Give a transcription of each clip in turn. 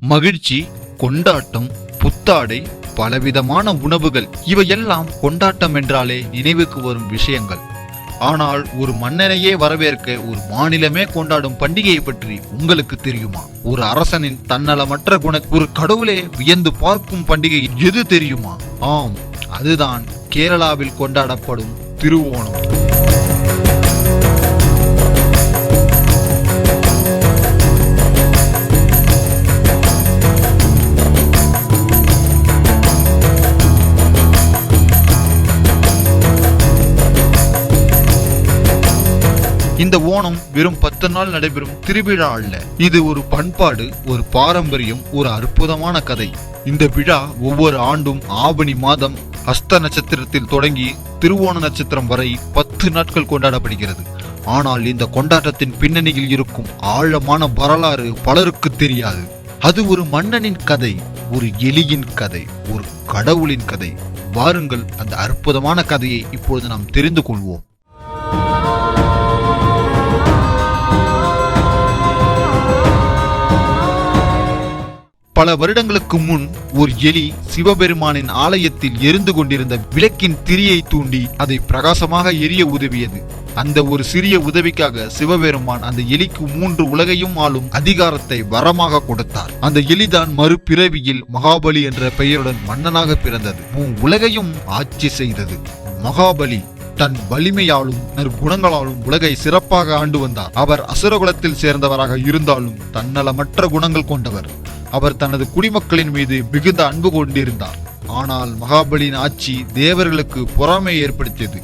மகிழ்ச்சி, கொண்டாட்டம், புத்தாடை, பலவிதமான உணவுகள் இவையெல்லாம் கொண்டாட்டம் என்றாலே நினைவுக்கு வரும் விஷயங்கள். ஆனால் ஒரு மன்னனையே வரவேற்க ஒரு மாநிலமே கொண்டாடும் பண்டிகையை பற்றி உங்களுக்கு தெரியுமா? ஒரு அரசனின் தன்னலமற்ற ஒரு கடவுளே வியந்து பார்க்கும் பண்டிகை எது தெரியுமா? ஆம், அதுதான் கேரளாவில் கொண்டாடப்படும் திருவோணம். இந்த ஓணம் வெறும் 10 நாள் நடைபெறும் திருவிழா அல்ல. இது ஒரு பண்பாடு, ஒரு பாரம்பரியம், ஒரு அற்புதமான கதை. இந்த விழா ஒவ்வொரு ஆண்டும் ஆவணி மாதம் ஹஸ்த நட்சத்திரத்தில் தொடங்கி திருவோண நட்சத்திரம் வரை 10 நாட்கள் கொண்டாடப்படுகிறது. ஆனால் இந்த கொண்டாட்டத்தின் பின்னணியில் இருக்கும் ஆழமான வரலாறு பலருக்கு தெரியாது. அது ஒரு மன்னனின் கதை, ஒரு எலியின் கதை, ஒரு கடவுளின் கதை. வாருங்கள், அந்த அற்புதமான கதையை இப்பொழுது நாம் தெரிந்து கொள்வோம். பல வருடங்களுக்கு முன் ஒரு எலி சிவபெருமானின் ஆலயத்தில் எரிந்து கொண்டிருந்த விளக்கின் திரியை தூண்டி அதை பிரகாசமாக எரிய உதவியது. அந்த ஒரு சிறிய உதவிக்காக சிவபெருமான் அந்த எலிக்கு 3 உலகையும் ஆளும் அதிகாரத்தை வரமாக கொடுத்தார். அந்த எலிதான் மறுபிறவியில் மகாபலி என்ற பெயருடன் மன்னனாக பிறந்தது. உலகையும் ஆட்சி செய்தது. மகாபலி தன் வலிமையாலும் நற்குணங்களாலும் உலகை சிறப்பாக ஆண்டு வந்தார். அவர் அசுரகுலத்தில் சேர்ந்தவராக இருந்தாலும் தன்னலமற்ற குணங்கள் கொண்டவர். அவர் தனது குடிமக்களின் மீது மிகுந்த அன்பு கொண்டிருந்தார். ஆனால் மகாபலியின் ஆட்சி தேவர்களுக்கு பொறாமை ஏற்படுத்தியது.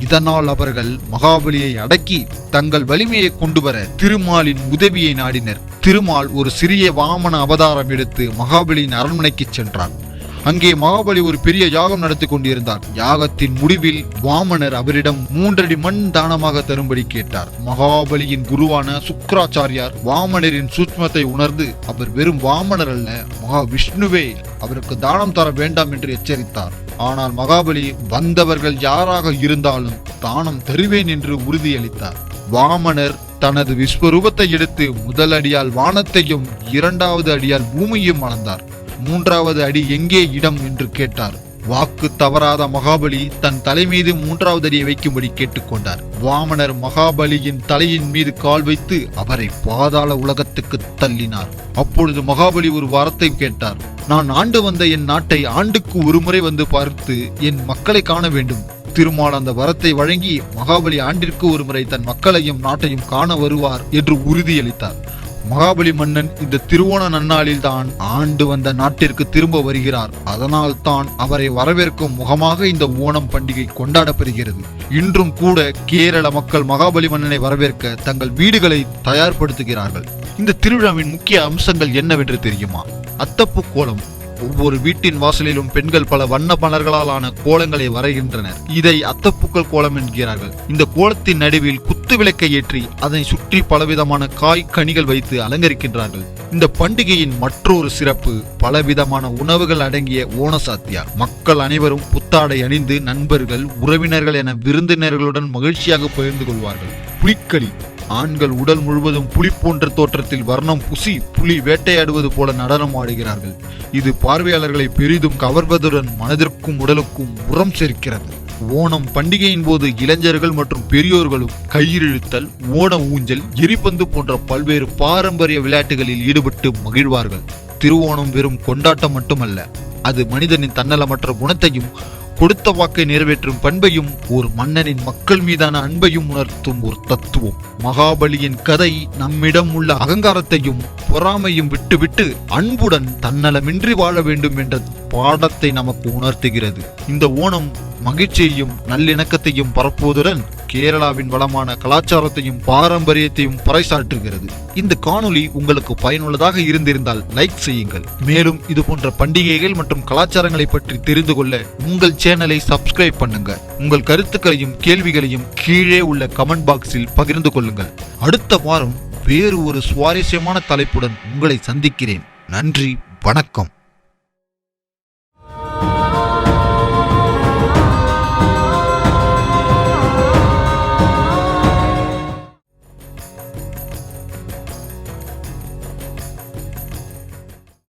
இதனால் அவர்கள் மகாபலியை அடக்கி தங்கள் வலிமையை கொண்டு வர திருமாலின் உதவியை நாடினர். திருமால் ஒரு சிறிய வாமன அவதாரம் எடுத்து மகாபலியின் அரண்மனைக்கு சென்றார். அங்கே மகாபலி ஒரு பெரிய யாகம் நடத்தி கொண்டிருந்தார். யாகத்தின் முடிவில் வாமனர் அவரிடம் 3 அடி மண் தானமாக தரும்படி கேட்டார். மகாபலியின் குருவான சுக்ராச்சாரியார் வாமனரின் சூட்சமத்தை உணர்ந்து அவர் வெறும் வாமனர் அல்ல, மகா விஷ்ணுவே, அவருக்கு தானம் தர வேண்டாம் என்று எச்சரித்தார். ஆனால் மகாபலி வந்தவர்கள் யாராக இருந்தாலும் தானம் தருவேன் என்று உறுதியளித்தார். வாமனர் தனது விஸ்வரூபத்தை எடுத்து முதல் அடியால் வானத்தையும் 2வது அடியால் பூமியையும் அளந்தார். 3வது அடி எங்கே இடம் என்று கேட்டார். வாக்கு தவறாத மகாபலி தன் தலை மீது 3வது அடியை வைக்கும்படி கேட்டுக்கொண்டார். வாமனர் மகாபலியின் தலையின் மீது கால் வைத்து அவரை பாதாள உலகத்துக்கு தள்ளினார். அப்பொழுது மகாபலி ஒரு வரத்தை கேட்டார். நான் ஆண்டு வந்த என் நாட்டை ஆண்டுக்கு ஒரு முறை வந்து பார்த்து என் மக்களை காண வேண்டும். திருமால் அந்த வரத்தை வழங்கி மகாபலி ஆண்டிற்கு ஒரு முறை தன் மக்களையும் நாட்டையும் காண வருவார் என்று உறுதியளித்தார். மகாபலி மன்னன் இந்த திருவோண நன்னாளில் தான் ஆண்டு வந்த நாட்டிற்கு திரும்ப வருகிறார். அதனால் தான் அவரை வரவேற்கும் முகமாக இந்த ஓணம் பண்டிகை கொண்டாடப்படுகிறது. இன்றும் கூட கேரள மக்கள் மகாபலி மன்னனை வரவேற்க தங்கள் வீடுகளை தயார்படுத்துகிறார்கள். இந்த திருவிழாவின் முக்கிய அம்சங்கள் என்னவென்று தெரியுமா? அத்தப்பூ கோலம். ஒவ்வொரு வீட்டின் வாசலிலும் பெண்கள் பல வண்ண மலர்களால் ஆன கோலங்களை வரைகின்றனர். இதை அத்தப்பூக்கள் கோலம் என்கிறார்கள். இந்த கோலத்தின் நடுவில் குத்து விளக்கை ஏற்றி அதனை சுற்றி பலவிதமான காய் கனிகள் வைத்து அலங்கரிக்கின்றார்கள். இந்த பண்டிகையின் மற்றொரு சிறப்பு பலவிதமான உணவுகள் அடங்கிய ஓணசாத்தியா. மக்கள் அனைவரும் புத்தாடை அணிந்து நண்பர்கள், உறவினர்கள் என விருந்தினர்களுடன் மகிழ்ச்சியாக பகிர்ந்து கொள்வார்கள். புலிக்களி. ஆண்கள் உடல் முழுவதும் புலி போன்ற தோற்றத்தில் வர்ணம் பூசி புலி வேட்டையாடுவது போல நடனம் ஆடுகிறார்கள். இது பார்வையாளர்களை பெரிதும் கவர்வதுடன் மனதிற்கும் உடலுக்கும் உரம் சேர்க்கிறது. ஓணம் பண்டிகையின் போது இளைஞர்கள் மற்றும் பெரியோர்களும் கயிறிழுத்தல், ஓண ஊஞ்சல், எரிபந்து போன்ற பல்வேறு பாரம்பரிய விளையாட்டுகளில் ஈடுபட்டு மகிழ்வார்கள். திருவோணம் வெறும் கொண்டாட்டம் மட்டுமல்ல, அது மனிதனின் தன்னலமற்ற குணத்தையும் கொடுத்த வாக்கை நிறைவேற்றும் பண்பையும் ஒரு மன்னனின் மக்கள் மீதான அன்பையும் உணர்த்தும் ஒரு தத்துவம். மகாபலியின் கதை நம்மிடம் உள்ள அகங்காரத்தையும் பொறாமையும் விட்டுவிட்டு அன்புடன் தன்னலமின்றி வாழ வேண்டும் என்ற பாடத்தை நமக்கு உணர்த்துகிறது. இந்த ஓணம் மகிழ்ச்சியையும் நல்லிணக்கத்தையும் பரப்புவதுடன் கேரளாவின் வளமான கலாச்சாரத்தையும் பாரம்பரியத்தையும் பறைசாற்றுகிறது. இந்த காணொளி உங்களுக்கு பயனுள்ளதாக இருந்திருந்தால் லைக் செய்யுங்கள். மேலும் இது போன்ற பண்டிகைகள் மற்றும் கலாச்சாரங்களை பற்றி தெரிந்து கொள்ள உங்கள் சேனலை சப்ஸ்கிரைப் பண்ணுங்க. உங்கள் கருத்துக்களையும் கேள்விகளையும் கீழே உள்ள கமெண்ட் பாக்ஸில் பகிர்ந்து கொள்ளுங்கள். அடுத்த வாரம் வேறு ஒரு சுவாரஸ்யமான தலைப்புடன் உங்களை சந்திக்கிறேன். நன்றி, வணக்கம்.